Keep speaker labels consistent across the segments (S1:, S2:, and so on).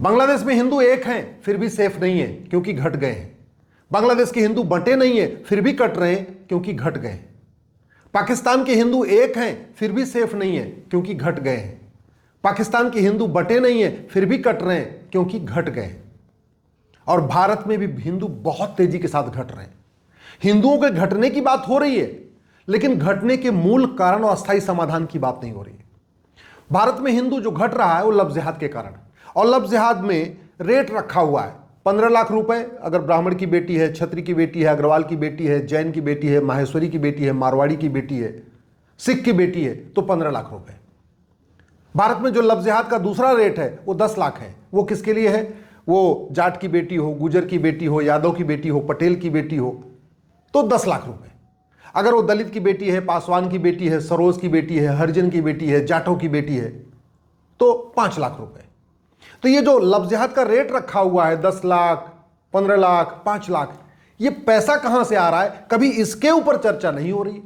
S1: बांग्लादेश में हिंदू एक हैं फिर भी सेफ नहीं है क्योंकि घट गए हैं। बांग्लादेश के हिंदू बंटे नहीं है फिर भी कट रहे हैं क्योंकि घट गए हैं। पाकिस्तान के हिंदू एक हैं फिर भी सेफ नहीं है क्योंकि घट गए हैं। पाकिस्तान के हिंदू बटे नहीं है फिर भी कट रहे हैं क्योंकि घट गए हैं। और भारत में भी हिंदू बहुत तेजी के साथ घट रहे हैं। हिंदुओं के घटने की बात हो रही है लेकिन घटने के मूल कारण और अस्थायी समाधान की बात नहीं हो रही है। भारत में हिंदू जो घट रहा है वो लव जिहाद के कारण, और लव जिहाद में रेट रखा हुआ है 15 लाख रुपए। अगर ब्राह्मण की बेटी है, छत्री की बेटी है, अग्रवाल की बेटी है, जैन की बेटी है, माहेश्वरी की बेटी है, मारवाड़ी की बेटी है, सिख की बेटी है तो 15 लाख रुपए। भारत में जो लव जिहाद का दूसरा रेट है वो 10 लाख है। वो किसके लिए है? वो जाट की बेटी हो, गुजर की बेटी हो, यादव की बेटी हो, पटेल की बेटी हो तो 10 लाख रुपए। अगर वो दलित की बेटी है, पासवान की बेटी है, सरोज की बेटी है, हरिजन की बेटी है, जाटों की बेटी है तो 5 लाख रुपए। तो ये जो लव जिहाद का रेट रखा हुआ है 10 लाख, 15 लाख, 5 लाख, ये पैसा कहां से आ रहा है कभी इसके ऊपर चर्चा नहीं हो रही।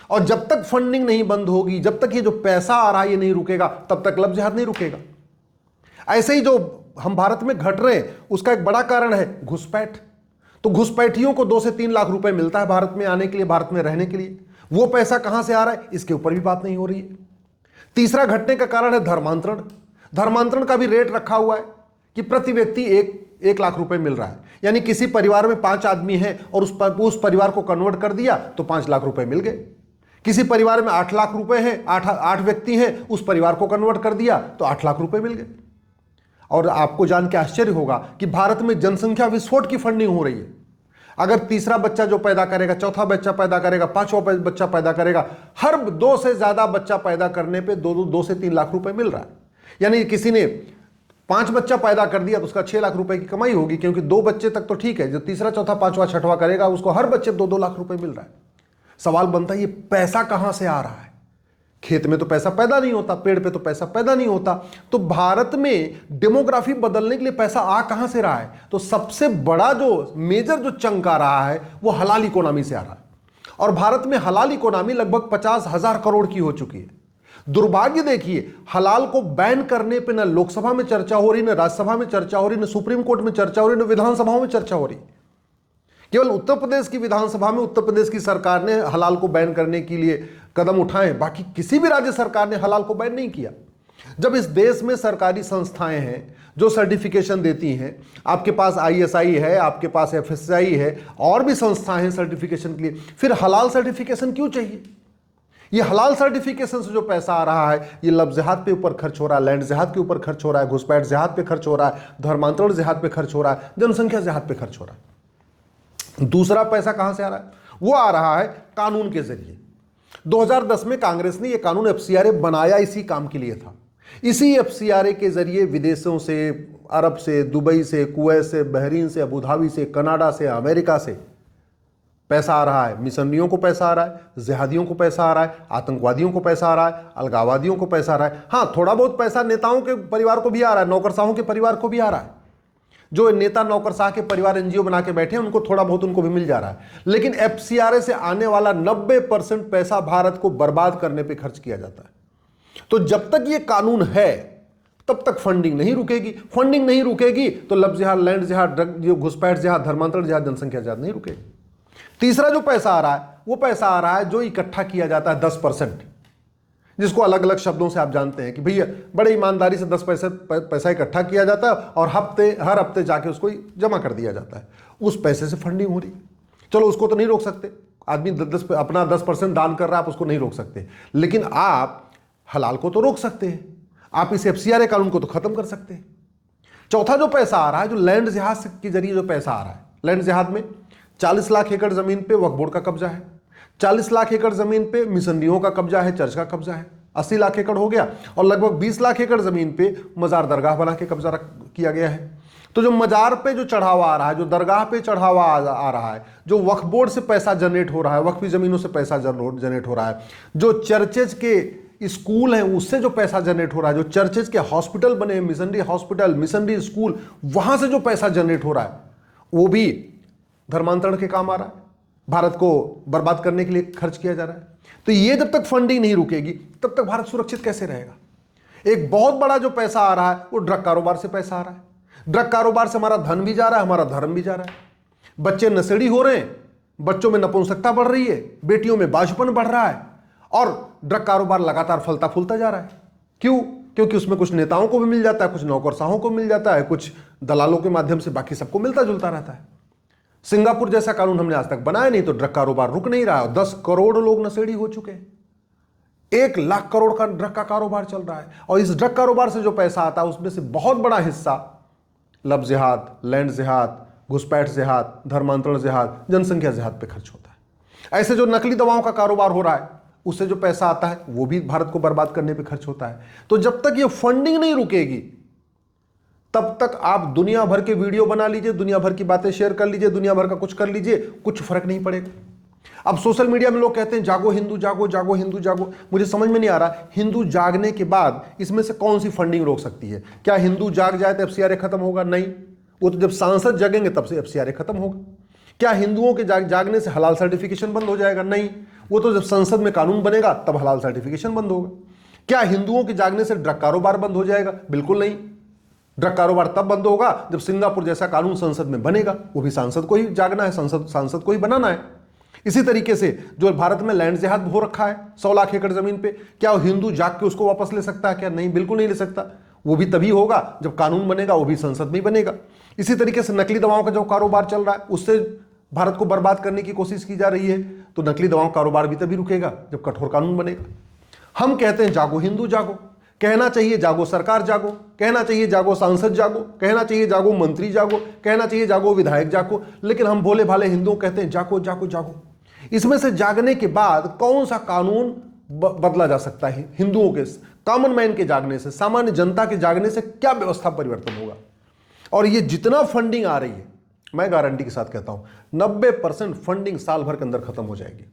S1: और जब तक फंडिंग नहीं बंद होगी, जब तक ये जो पैसा आ रहा है ये नहीं रुकेगा, तब तक लव जिहाद नहीं रुकेगा। ऐसे ही जो हम भारत में घट रहे हैं उसका एक बड़ा कारण है घुसपैठ। तो घुसपैठियों को 2 से 3 लाख रुपए मिलता है भारत में आने के लिए, भारत में रहने के लिए। वो पैसा कहां से आ रहा है इसके ऊपर भी बात नहीं हो रही है। तीसरा घटने का कारण है धर्मांतरण। धर्मांतरण का भी रेट रखा हुआ है कि प्रति व्यक्ति 1 लाख रुपए मिल रहा है। यानी किसी परिवार में 5 आदमी हैं और उस परिवार को कन्वर्ट कर दिया तो 5 लाख रुपए मिल गए। किसी परिवार में 8 लाख रुपए हैं, 8 व्यक्ति हैं, उस परिवार को कन्वर्ट कर दिया तो 8 लाख रुपए मिल गए। और आपको जान के आश्चर्य होगा कि भारत में जनसंख्या विस्फोट की फंडिंग हो रही है। अगर तीसरा बच्चा जो पैदा करेगा, चौथा बच्चा पैदा करेगा, 5वां बच्चा पैदा करेगा, हर 2 से ज्यादा बच्चा पैदा करने पे 2 से 3 लाख रुपए मिल रहा है। यानी किसी ने 5 बच्चा पैदा कर दिया तो उसका 6 लाख रुपए की कमाई होगी, क्योंकि 2 बच्चे तक तो ठीक है, जो तीसरा, चौथा, 5वां, 6वां करेगा उसको हर बच्चे 2-2 लाख रुपए मिल रहा है। सवाल बनता है ये पैसा कहां से आ रहा है? खेत में तो पैसा पैदा नहीं होता, पेड़ पे तो पैसा पैदा नहीं होता। तो भारत में डेमोग्राफी बदलने के लिए पैसा आ कहां से रहा है? तो सबसे बड़ा जो मेजर जो चंक आ रहा है वो हलाल इकोनॉमी से आ रहा है। और भारत में हलाल इकोनॉमी लगभग 50,000 करोड़ की हो चुकी है। दुर्भाग्य देखिए, हलाल को बैन करने पे न लोकसभा में चर्चा हो रही, न राज्यसभा में चर्चा हो रही, न सुप्रीम कोर्ट में चर्चा हो रही, न विधानसभाओं में चर्चा हो रही। केवल उत्तर प्रदेश की विधानसभा में उत्तर प्रदेश की सरकार ने हलाल को बैन करने के लिए कदम उठाए, बाकी किसी भी राज्य सरकार ने हलाल को बैन नहीं किया। जब इस देश में सरकारी संस्थाएं हैं जो सर्टिफिकेशन देती हैं, आपके पास ISI है, आपके पास FSI है, और भी संस्थाएं हैं सर्टिफिकेशन के लिए, फिर हलाल सर्टिफिकेशन क्यों चाहिए? ये हलाल सर्टिफिकेशन से जो पैसा आ रहा है ये लव जिहाद पे ऊपर खर्च हो रहा है, लैंड जिहाद के ऊपर खर्च हो रहा है, घुसपैठ जिहाद पे खर्च हो रहा है, धर्मांतरण जिहाद पे खर्च हो रहा है, जनसंख्या जिहाद पे खर्च हो रहा है। दूसरा पैसा कहां से आ रहा है? वो आ रहा है कानून के जरिए। 2010 में कांग्रेस ने यह कानून FCRA बनाया इसी काम के लिए था। इसी FCRA के जरिए विदेशों से, अरब से, दुबई से, कुवैत से, बहरीन से, अबू धाबी से, कनाडा से, अमेरिका से पैसा आ रहा है। मिशनरियों को पैसा आ रहा है, जिहादियों को पैसा आ रहा है, आतंकवादियों को पैसा आ रहा है, अलगाववादियों को पैसा आ रहा है। हाँ, थोड़ा बहुत पैसा नेताओं के परिवार को भी आ रहा है, नौकरशाहों के परिवार को भी आ रहा है। जो नेता नौकरशाह के परिवार NGO बना के बैठे हैं उनको थोड़ा बहुत उनको भी मिल जा रहा है। लेकिन FCRA से आने वाला 90% पैसा भारत को बर्बाद करने पे खर्च किया जाता है। तो जब तक ये कानून है तब तक फंडिंग नहीं रुकेगी। फंडिंग नहीं रुकेगी तो लव जिहाद, लैंड जिहाद, ड्रग, घुसपैठ जिहाद, धर्मांतरण जिहाद, जनसंख्या जिहाद नहीं रुकेगी। तीसरा जो पैसा आ रहा है वो पैसा आ रहा है जो इकट्ठा किया जाता है 10%, जिसको अलग अलग शब्दों से आप जानते हैं कि भैया बड़े ईमानदारी से 10 पैसा इकट्ठा किया जाता है और हर हफ्ते जाके उसको जमा कर दिया जाता है। उस पैसे से फंडिंग हो रही है। चलो उसको तो नहीं रोक सकते, आदमी अपना 10% दान कर रहा है, आप उसको नहीं रोक सकते, लेकिन आप हलाल को तो रोक सकते हैं। आप इस FCRA कानून को तो खत्म कर सकते हैं। चौथा जो पैसा आ रहा है, जो लैंड जिहाद के जरिए जो पैसा आ रहा है, लैंड जिहाद में 40 लाख एकड़ जमीन पे वक्फ बोर्ड का कब्जा है, 40 लाख एकड़ जमीन पे मिशनरियों का कब्जा है, चर्च का कब्जा है, 80 लाख एकड़ हो गया, और लगभग 20 लाख एकड़ जमीन पे मजार दरगाह बना के कब्जा किया गया है। तो जो मजार पे जो चढ़ावा आ रहा है, जो दरगाह पे चढ़ावा आ रहा है, जो वक्फ बोर्ड से पैसा जनरेट हो रहा है, वक्फी जमीनों से पैसा जनरेट हो रहा है, जो चर्चेज के स्कूल हैं उससे जो पैसा जनरेट हो रहा है, जो चर्चेज के हॉस्पिटल बने, मिशनरी हॉस्पिटल, मिशनरी स्कूल, वहां से जो पैसा जनरेट हो रहा है वो भी धर्मांतरण के काम आ रहा है, भारत को बर्बाद करने के लिए खर्च किया जा रहा है। तो ये जब तक फंडिंग नहीं रुकेगी तब तक भारत सुरक्षित कैसे रहेगा? एक बहुत बड़ा जो पैसा आ रहा है वो ड्रग कारोबार से पैसा आ रहा है। ड्रग कारोबार से हमारा धन भी जा रहा है, हमारा धर्म भी जा रहा है। बच्चे नशेड़ी हो रहे हैं, बच्चों में नपुंसकता बढ़ रही है, बेटियों में बाजुपन बढ़ रहा है, और ड्रग कारोबार लगातार फलता फूलता जा रहा है। क्यों? क्योंकि उसमें कुछ नेताओं को भी मिल जाता है, कुछ नौकरशाहों को मिल जाता है, कुछ दलालों के माध्यम से बाकी सबको मिलता जुलता रहता है। सिंगापुर जैसा कानून हमने आज तक बनाया नहीं, तो ड्रग कारोबार रुक नहीं रहा है। 10 करोड़ लोग नशेड़ी हो चुके हैं, 1 लाख करोड़ का ड्रग का कारोबार चल रहा है। और इस ड्रग कारोबार से जो पैसा आता है उसमें से बहुत बड़ा हिस्सा लब जिहाद, लैंड जिहाद, घुसपैठ जिहाद, धर्मांतरण जिहाद, जनसंख्या जिहाद पे खर्च होता है। ऐसे जो नकली दवाओं का कारोबार हो रहा है, उससे जो पैसा आता है वो भी भारत को बर्बाद करने पे खर्च होता है। तो जब तक ये फंडिंग नहीं रुकेगी, तब तक आप दुनिया भर के वीडियो बना लीजिए, दुनिया भर की बातें शेयर कर लीजिए, दुनिया भर का कुछ कर लीजिए, कुछ फर्क नहीं पड़ेगा। अब सोशल मीडिया में लोग कहते हैं जागो हिंदू, जागो जागो हिंदू जागो। मुझे समझ में नहीं आ रहा, हिंदू जागने के बाद इसमें से कौन सी फंडिंग रोक सकती है? क्या हिंदू जाग जाए तो एफसीआरए खत्म होगा? नहीं, वो तो जब सांसद जगेंगे तब से एफसीआरए खत्म होगा। क्या हिंदुओं के जागने से हलाल सर्टिफिकेशन बंद हो जाएगा? नहीं, वो तो जब संसद में कानून बनेगा तब हलाल सर्टिफिकेशन बंद होगा। क्या हिंदुओं के जागने से ड्रग कारोबार बंद हो जाएगा? बिल्कुल नहीं। ड्रग कारोबार तब बंद होगा जब सिंगापुर जैसा कानून संसद में बनेगा। वो भी सांसद को ही जागना है, सांसद को ही बनाना है। इसी तरीके से जो भारत में लैंड जिहाद हो रखा है 100 लाख एकड़ जमीन पे, क्या हिंदू जाग के उसको वापस ले सकता है? क्या नहीं, बिल्कुल नहीं ले सकता। वो भी तभी होगा जब कानून बनेगा, वो भी संसद में ही बनेगा। इसी तरीके से नकली दवाओं का जो कारोबार चल रहा है, उससे भारत को बर्बाद करने की कोशिश की जा रही है, तो नकली दवाओं का कारोबार भी तभी रुकेगा जब कठोर कानून बनेगा। हम कहते हैं जागो हिंदू जागो, कहना चाहिए जागो सरकार जागो, कहना चाहिए जागो सांसद जागो, कहना चाहिए जागो मंत्री जागो, कहना चाहिए जागो विधायक जागो, लेकिन हम भोले भाले हिंदुओं कहते हैं जागो जागो जागो। इसमें से जागने के बाद कौन सा कानून बदला जा सकता है? हिंदुओं के, कॉमन मैन के जागने से, सामान्य जनता के जागने से क्या व्यवस्था परिवर्तन होगा? और ये जितना फंडिंग आ रही है, मैं गारंटी के साथ कहता हूं 90% फंडिंग साल भर के अंदर खत्म हो जाएगी।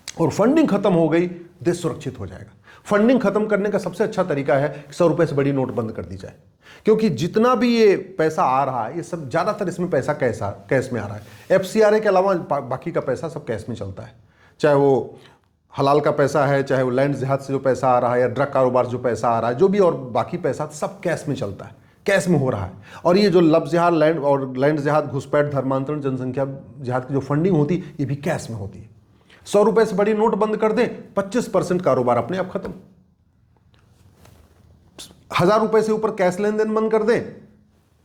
S1: और फंडिंग खत्म हो गई, देश सुरक्षित हो जाएगा। फंडिंग खत्म करने का सबसे अच्छा तरीका है 100 रुपए से बड़ी नोट बंद कर दी जाए, क्योंकि जितना भी ये पैसा आ रहा है, ये सब ज्यादातर इसमें पैसा कैश में आ रहा है। एफसीआरए के अलावा बाकी का पैसा सब कैश में चलता है, चाहे वो हलाल का पैसा है, चाहे वो लैंड जिहाद से जो पैसा आ रहा है, या ड्रग कारोबार से जो पैसा आ रहा है, जो भी और बाकी पैसा सब कैश में चलता है, कैश में हो रहा है। और ये जो लब जिहाद लैंड जिहाद, घुसपैठ, धर्मांतरण, जनसंख्या जिहाद की जो फंडिंग होती है, ये भी कैश में होती है। 100 रुपए से बड़ी नोट बंद कर दें, 25% कारोबार अपने आप खत्म। 1000 रुपए से ऊपर कैश लेन देन बंद कर दें,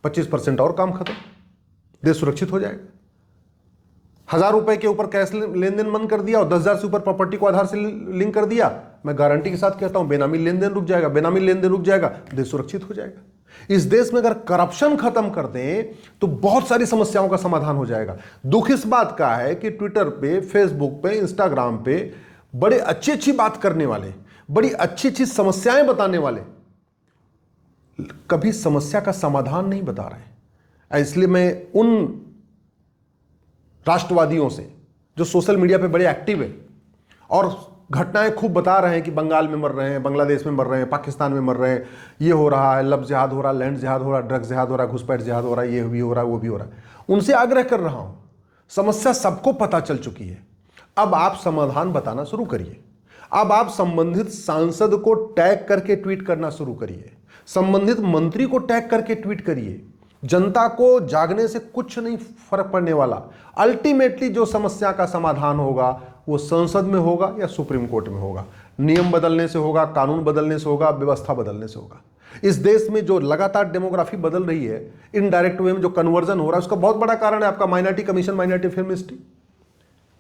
S1: 25% और काम खत्म, देश सुरक्षित हो जाएगा। 1000 रुपए के ऊपर कैश लेन देन बंद कर दिया और 10,000 से ऊपर प्रॉपर्टी को आधार से लिंक कर दिया, मैं गारंटी के साथ कहता हूं बेनामी लेन देन रुक जाएगा, बेनामी लेन देन रुक जाएगा, देश सुरक्षित हो जाएगा। इस देश में अगर करप्शन खत्म कर दें तो बहुत सारी समस्याओं का समाधान हो जाएगा। दुख इस बात का है कि ट्विटर पे, फेसबुक पे, इंस्टाग्राम पे बड़े अच्छी अच्छी बात करने वाले, बड़ी अच्छी अच्छी समस्याएं बताने वाले कभी समस्या का समाधान नहीं बता रहे। इसलिए मैं उन राष्ट्रवादियों से जो सोशल मीडिया पे बड़े एक्टिव है और घटनाएं खूब बता रहे हैं कि बंगाल में मर रहे हैं, बांग्लादेश में मर रहे हैं, पाकिस्तान में मर रहे हैं, ये हो रहा है, लब जिहाद हो रहा है, लैंड जिहाद हो रहा है, ड्रग जिहाद हो रहा है, घुसपैठ जिहाद हो रहा है, ये भी हो रहा है, वो भी हो रहा है, उनसे आग्रह कर रहा हूं, समस्या सबको पता चल चुकी है। अब आप समाधान बताना शुरू करिए। अब आप संबंधित सांसद को टैग करके ट्वीट करना शुरू करिए, संबंधित मंत्री को टैग करके ट्वीट करिए। जनता को जागने से कुछ नहीं फर्क पड़ने वाला। अल्टीमेटली जो समस्या का समाधान होगा वो संसद में होगा या सुप्रीम कोर्ट में होगा। नियम बदलने से होगा, कानून बदलने से होगा, व्यवस्था बदलने से होगा। इस देश में जो लगातार डेमोग्राफी बदल रही है, इनडायरेक्ट वे में जो कन्वर्जन हो रहा है, उसका बहुत बड़ा कारण है आपका minority commission, minority film ministry.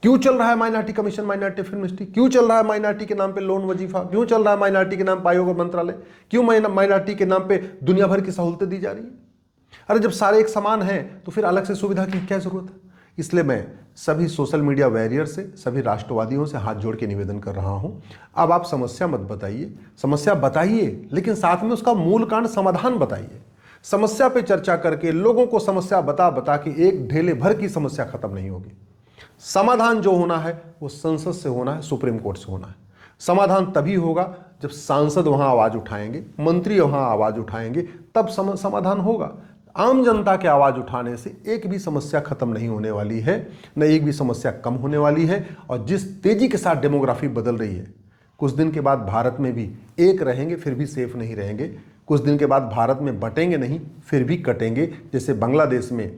S1: क्यों चल रहा है minority commission, minority film ministry? क्यों चल रहा है माइनॉरिटी के नाम पे लोन वजीफा? क्यों चल रहा है माइनॉरिटी के नाम पे आयोग और मंत्रालय? क्यों माइनॉरिटी के नाम पे दुनिया भर की सहूलतें दी जा रही है? अरे जब सारे एक समान हैं तो फिर अलग से सुविधा की क्या जरूरत है? इसलिए मैं सभी सोशल मीडिया वॉरियर से, सभी राष्ट्रवादियों से हाथ जोड़ के निवेदन कर रहा हूं, अब आप समस्या मत बताइए, समस्या बताइए लेकिन साथ में उसका मूल कारण समाधान बताइए। समस्या पे चर्चा करके लोगों को समस्या बता बता के एक ढेले भर की समस्या खत्म नहीं होगी। समाधान जो होना है वो संसद से होना है, सुप्रीम कोर्ट से होना है। समाधान तभी होगा जब सांसद वहां आवाज उठाएंगे, मंत्री वहां आवाज उठाएंगे, तब समाधान होगा। आम जनता के आवाज उठाने से एक भी समस्या खत्म नहीं होने वाली है, न एक भी समस्या कम होने वाली है। और जिस तेजी के साथ डेमोग्राफी बदल रही है, कुछ दिन के बाद भारत में भी एक रहेंगे फिर भी सेफ नहीं रहेंगे। कुछ दिन के बाद भारत में बटेंगे नहीं फिर भी कटेंगे। जैसे बांग्लादेश में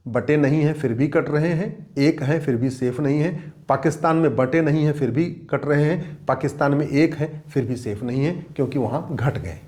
S1: बटे नहीं हैं फिर भी कट रहे हैं, एक हैं फिर भी सेफ नहीं है। पाकिस्तान में बटे नहीं हैं फिर भी कट रहे हैं, पाकिस्तान में एक है फिर भी सेफ नहीं है, क्योंकि वहाँ घट गए।